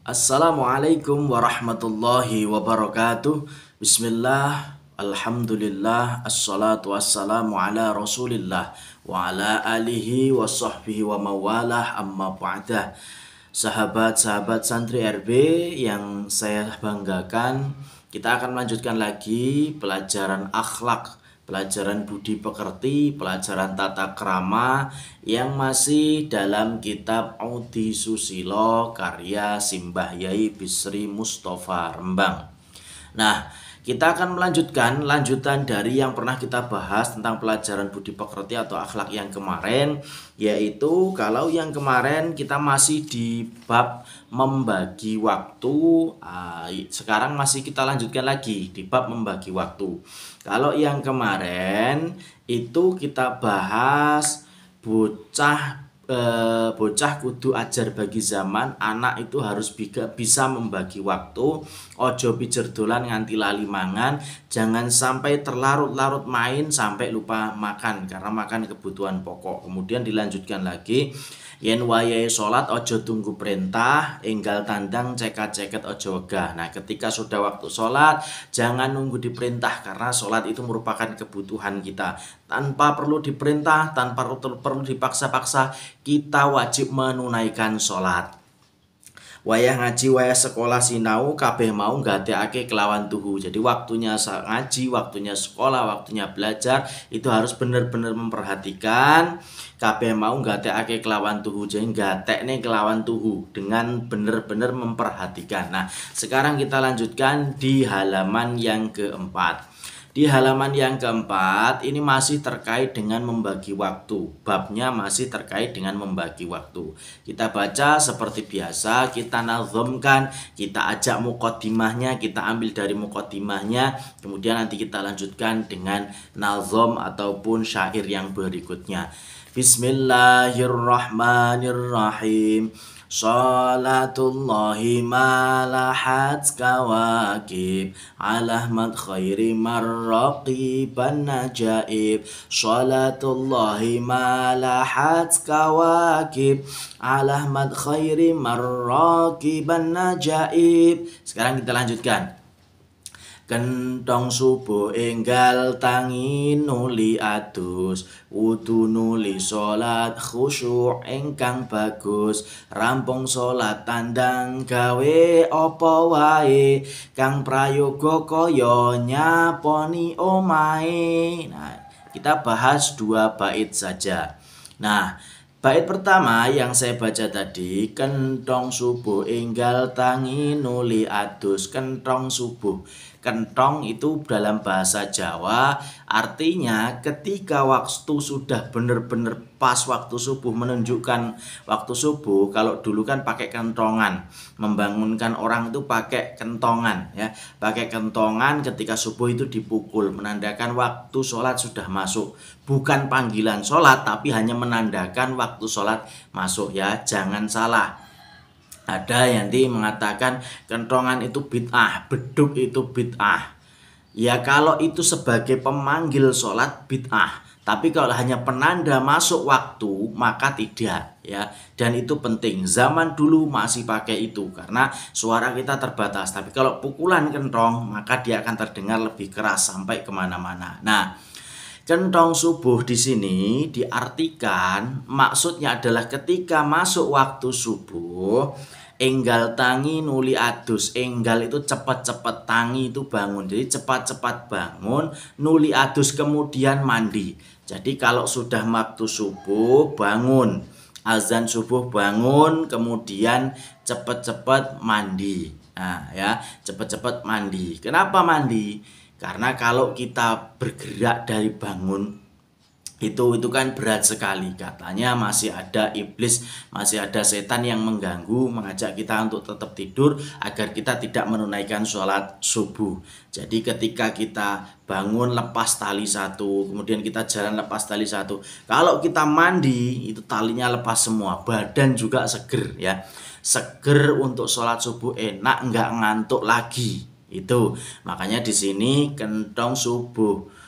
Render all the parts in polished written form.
Assalamualaikum warahmatullahi wabarakatuh. Bismillah, alhamdulillah, assalatu wassalamu ala rasulillah wa ala alihi wa sahbihi wa mawalah amma ba'dah. Sahabat-sahabat santri RB yang saya banggakan, kita akan melanjutkan lagi pelajaran akhlak, pelajaran budi pekerti, pelajaran tata krama yang masih dalam kitab Audi Susilo karya Simbah Yai Bisri Mustafa Rembang. Nah, kita akan melanjutkan lanjutan dari yang pernah kita bahas tentang pelajaran budi pekerti atau akhlak yang kemarin, yaitu kalau yang kemarin kita masih di bab membagi waktu. Sekarang masih kita lanjutkan lagi di bab membagi waktu. Kalau yang kemarin itu kita bahas bocah kudu ajar bagi zaman, anak itu harus bisa membagi waktu, ojo pijer dolan nganti lali mangan, jangan sampai terlarut-larut main sampai lupa makan karena makan kebutuhan pokok. Kemudian dilanjutkan lagi, yen wayahe salat ojo tunggu perintah, enggal tandang ceket-ceket ojo wegah. Nah, ketika sudah waktu salat jangan nunggu diperintah karena salat itu merupakan kebutuhan kita. Tanpa perlu diperintah, tanpa perlu dipaksa-paksa, kita wajib menunaikan sholat. Wayah ngaji, wayah sekolah sinau, kabeh mau nggatekake kelawan tuhu. Jadi waktunya ngaji, waktunya sekolah, waktunya belajar itu harus benar-benar memperhatikan. Kabeh mau nggatekake kelawan tuhu. Jadi nggatekne kelawan tuhu dengan benar-benar memperhatikan. Nah, sekarang kita lanjutkan di halaman yang keempat. Di halaman yang keempat ini masih terkait dengan membagi waktu. Babnya masih terkait dengan membagi waktu. Kita baca seperti biasa, kita nazomkan, kita ajak muqaddimahnya, kita ambil dari muqaddimahnya, kemudian nanti kita lanjutkan dengan nazom ataupun syair yang berikutnya. Bismillahirrahmanirrahim. Salatullahi malahat kawakib alahmat khairi marraqiban najaib. Salatullahi malahat kawakib alahmat khairi marraqiban najaib. Sekarang kita lanjutkan. Kentong subuh enggal tangi nuli adus, wudu nuli salat khusyuk engkang bagus, rampung salat tandang gawe apa wae, kang prayoga kaya nyaponi omahe. Nah, kita bahas 2 bait saja. Nah, bait pertama yang saya baca tadi, kentong subuh enggal tangi nuli adus. Kentong subuh, kentong itu dalam bahasa Jawa artinya ketika waktu sudah benar-benar pas waktu subuh, menunjukkan waktu subuh. Kalau dulu kan pakai kentongan, membangunkan orang itu pakai kentongan ya, pakai kentongan ketika subuh itu dipukul, menandakan waktu sholat sudah masuk. Bukan panggilan sholat tapi hanya menandakan waktu sholat masuk ya, jangan salah. Ada yang mengatakan kentongan itu bid'ah, beduk itu bid'ah. Ya kalau itu sebagai pemanggil sholat bid'ah. Tapi kalau hanya penanda masuk waktu maka tidak ya. Dan itu penting. Zaman dulu masih pakai itu karena suara kita terbatas. Tapi kalau pukulan kentong maka dia akan terdengar lebih keras sampai kemana-mana. Nah, kentong subuh di sini diartikan maksudnya adalah ketika masuk waktu subuh, enggal tangi nuli adus. Enggal itu cepat-cepat, tangi itu bangun. Jadi cepat-cepat bangun, nuli adus kemudian mandi. Jadi kalau sudah waktu subuh bangun, azan subuh bangun, kemudian cepat-cepat mandi. Nah, ya, cepat-cepat mandi. Kenapa mandi? Karena kalau kita bergerak dari bangun itu kan berat sekali. Katanya masih ada iblis, masih ada setan yang mengganggu, mengajak kita untuk tetap tidur agar kita tidak menunaikan sholat subuh. Jadi ketika kita bangun lepas tali satu, kemudian kita jalan lepas tali satu, kalau kita mandi itu talinya lepas semua, badan juga seger ya, seger untuk sholat subuh, enak, nggak ngantuk lagi. Itu makanya di sini kentong subuh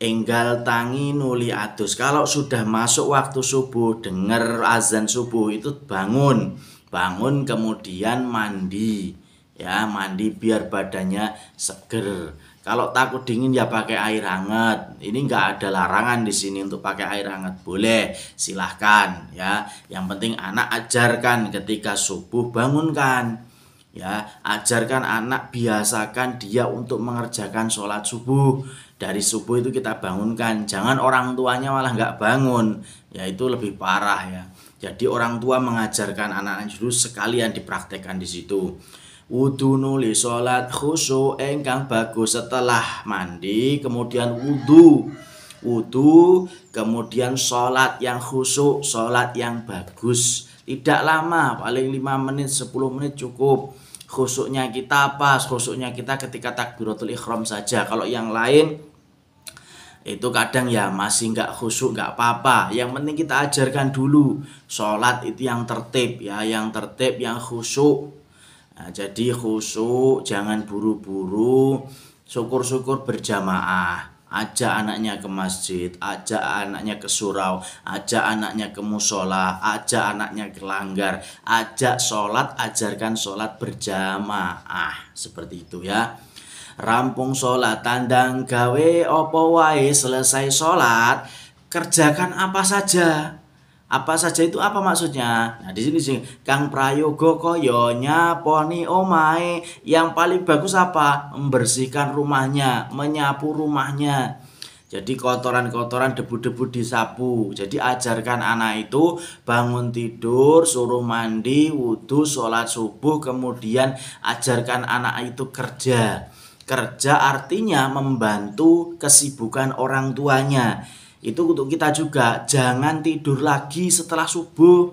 enggal tangi nuli adus. Kalau sudah masuk waktu subuh, dengar azan subuh itu bangun. bangun kemudian mandi, ya mandi biar badannya seger. Kalau takut dingin ya pakai air hangat. Ini nggak ada larangan di sini untuk pakai air hangat, boleh, silahkan ya. Yang penting anak ajarkan ketika subuh bangunkan, ya ajarkan anak, biasakan dia untuk mengerjakan sholat subuh. Dari subuh itu kita bangunkan, jangan orang tuanya malah nggak bangun, ya itu lebih parah ya. Jadi orang tua mengajarkan anak-anak dulu sekalian dipraktekkan di situ. Wudu nuli sholat khusyuk engkang bagus, setelah mandi kemudian wudu kemudian sholat yang khusyuk, sholat yang bagus, tidak lama, paling 5 menit 10 menit cukup. Khusyuknya kita apa? Khusyuknya kita ketika takbiratul ihram saja. Kalau yang lain itu kadang ya masih nggak khusyuk, nggak apa-apa. Yang penting kita ajarkan dulu sholat itu yang tertib ya, yang tertib, yang khusyuk. Nah, jadi khusyuk, jangan buru-buru, syukur-syukur berjamaah. Ajak anaknya ke masjid, ajak anaknya ke surau, ajak anaknya ke musola, ajak anaknya ke langgar, ajak sholat, ajarkan sholat berjamaah. Seperti itu ya. Rampung sholat tandang gawe opo wae, selesai sholat kerjakan apa saja. Apa saja itu apa maksudnya? Nah, di sini sih Kang Prayogo koyo nyaponi omae. Yang paling bagus apa? Membersihkan rumahnya, menyapu rumahnya. Jadi kotoran-kotoran, debu-debu disapu. Jadi ajarkan anak itu bangun tidur, suruh mandi, wudu, sholat subuh, kemudian ajarkan anak itu kerja. Kerja artinya membantu kesibukan orang tuanya. Itu untuk kita juga, jangan tidur lagi setelah subuh.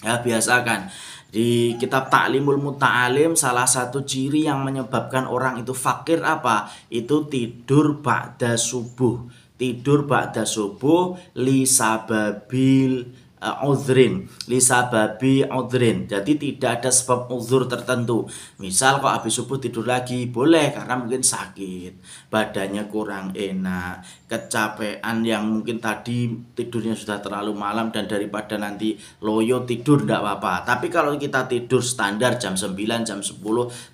Ya biasakan. Di kitab Ta'limul Muta'alim salah satu ciri yang menyebabkan orang itu fakir apa? Itu tidur ba'da subuh. Tidur ba'da subuh lisababil udhrin, lisababi udhrin. Jadi tidak ada sebab uzur tertentu. Misal kok habis subuh tidur lagi, boleh karena mungkin sakit, badannya kurang enak, kecapean yang mungkin tadi tidurnya sudah terlalu malam dan daripada nanti loyo tidur tidak apa-apa. Tapi kalau kita tidur standar jam 9, jam 10,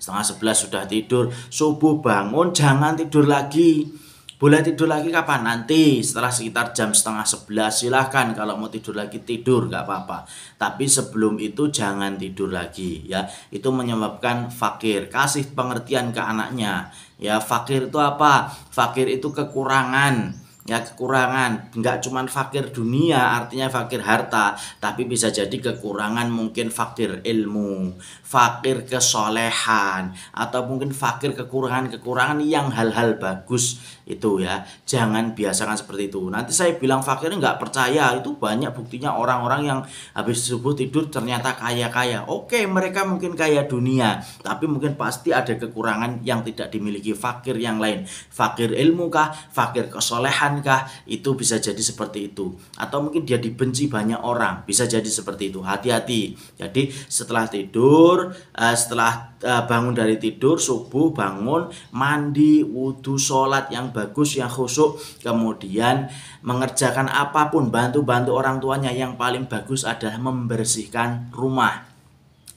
setengah 11 sudah tidur, subuh bangun jangan tidur lagi. Boleh tidur lagi kapan? Nanti setelah sekitar jam setengah 11 silahkan, kalau mau tidur lagi tidur gak apa-apa. Tapi sebelum itu jangan tidur lagi ya. Itu menyebabkan fakir. Kasih pengertian ke anaknya. Ya fakir itu apa? Fakir itu kekurangan. Ya kekurangan, nggak cuman fakir dunia artinya fakir harta, tapi bisa jadi kekurangan mungkin fakir ilmu, fakir kesolehan, atau mungkin fakir kekurangan yang hal-hal bagus itu ya. Jangan biasakan seperti itu. Nanti saya bilang fakir nggak percaya, itu banyak buktinya orang-orang yang habis subuh tidur ternyata kaya-kaya. Oke, mereka mungkin kaya dunia, tapi mungkin pasti ada kekurangan yang tidak dimiliki fakir yang lain. Fakir ilmu kah? Fakir kesolehan kah? Itu bisa jadi seperti itu. Atau mungkin dia dibenci banyak orang, bisa jadi seperti itu. Hati-hati. Jadi setelah tidur, setelah bangun dari tidur, subuh bangun, mandi, wudu, sholat yang bagus, yang khusyuk, kemudian mengerjakan apapun, bantu-bantu orang tuanya. Yang paling bagus adalah membersihkan rumah,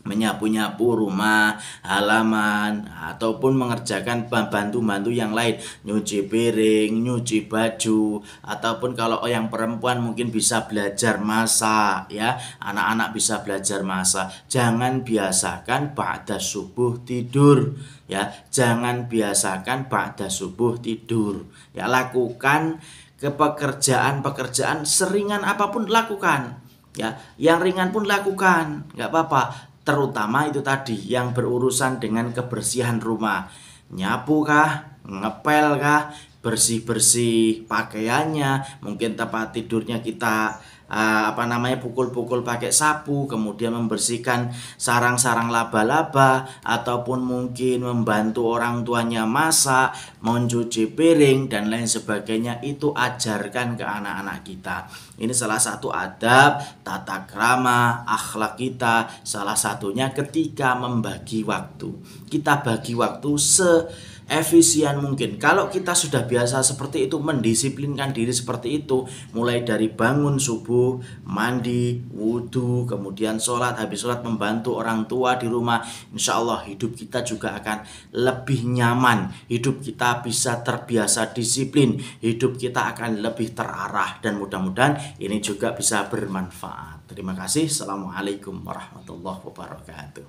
menyapu-nyapu rumah, halaman, ataupun mengerjakan bantu-bantu yang lain, nyuci piring, nyuci baju, ataupun kalau yang perempuan mungkin bisa belajar masak ya, anak-anak bisa belajar masak. Jangan biasakan ba'da subuh tidur ya, jangan biasakan ba'da subuh tidur ya. Lakukan ke pekerjaan seringan apapun lakukan ya, yang ringan pun lakukan, nggak apa-apa. Terutama itu tadi yang berurusan dengan kebersihan rumah. Nyapu kah? Ngepel kah? Bersih-bersih pakaiannya. Mungkin tempat tidurnya kita pukul-pukul pakai sapu, kemudian membersihkan sarang-sarang laba-laba, ataupun mungkin membantu orang tuanya masak, mencuci piring dan lain sebagainya. Itu ajarkan ke anak-anak kita. Ini salah satu adab, tata krama, akhlak kita. Salah satunya ketika membagi waktu. Kita bagi waktu seefisien mungkin. Kalau kita sudah biasa seperti itu, mendisiplinkan diri seperti itu, mulai dari bangun subuh, mandi, wudhu, kemudian sholat, habis sholat membantu orang tua di rumah, insya Allah hidup kita juga akan lebih nyaman, hidup kita bisa terbiasa disiplin, hidup kita akan lebih terarah, dan mudah-mudahan ini juga bisa bermanfaat. Terima kasih. Assalamualaikum warahmatullahi wabarakatuh.